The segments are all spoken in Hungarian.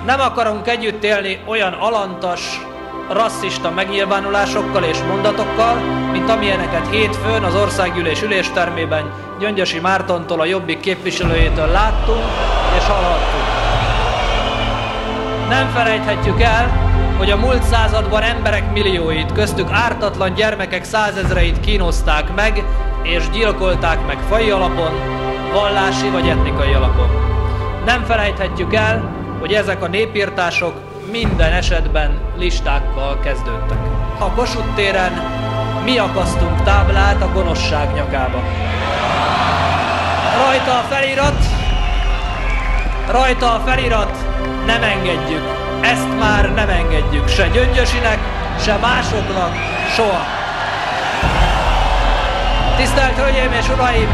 Nem akarunk együtt élni olyan alantas, rasszista megnyilvánulásokkal és mondatokkal, mint amilyeneket hétfőn az országgyűlés üléstermében Gyöngyösi Mártontól, a Jobbik képviselőjétől láttunk és hallhattunk. Nem felejthetjük el, hogy a múlt században emberek millióit, köztük ártatlan gyermekek százezreit kínozták meg és gyilkolták meg faji alapon, vallási vagy etnikai alapon. Nem felejthetjük el, hogy ezek a népirtások minden esetben listákkal kezdődtek. A Kossuth téren mi akasztunk táblát a gonoszság nyakába. Rajta a felirat, nem engedjük. Ezt már nem engedjük se Gyöngyösinek, se másoknak, soha. Tisztelt Hölgyeim és Uraim,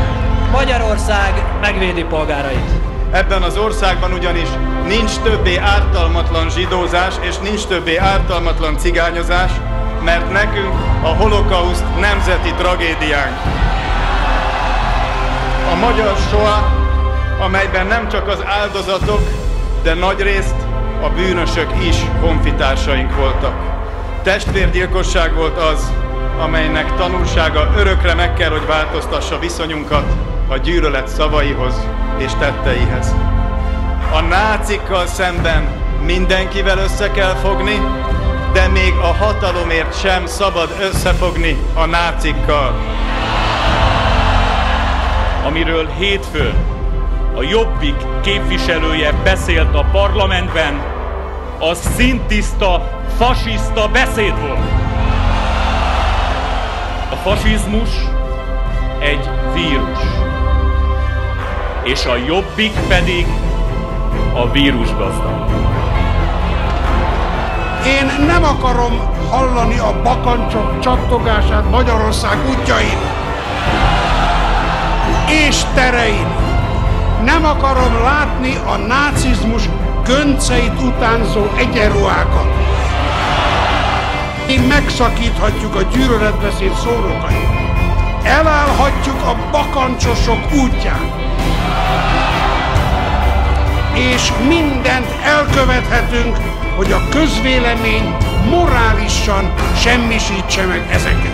Magyarország megvédi polgárait. Ebben az országban ugyanis nincs többé ártalmatlan zsidózás, és nincs többé ártalmatlan cigányozás, mert nekünk a holokauszt nemzeti tragédiánk. A magyar soa, amelyben nem csak az áldozatok, de nagyrészt a bűnösök is honfitársaink voltak. Testvérgyilkosság volt az, amelynek tanulsága örökre meg kell, hogy változtassa viszonyunkat a gyűlölet szavaihoz és tetteihez. A nácikkal szemben mindenkivel össze kell fogni, de még a hatalomért sem szabad összefogni a nácikkal. Amiről hétfőn a Jobbik képviselője beszélt a parlamentben, az szintiszta, fasiszta beszéd volt. A fasizmus egy vírus, és a Jobbik pedig a vírusgazda. Én nem akarom hallani a bakancsok csattogását Magyarország útjain és terein. Nem akarom látni a nácizmus gönceit utánzó egyenruhákat. Mi megszakíthatjuk a gyűlöletbeszéd szónokait. Elállhatjuk a bakancsosok útján. És mindent elkövethetünk, hogy a közvélemény morálisan semmisítse meg ezeket.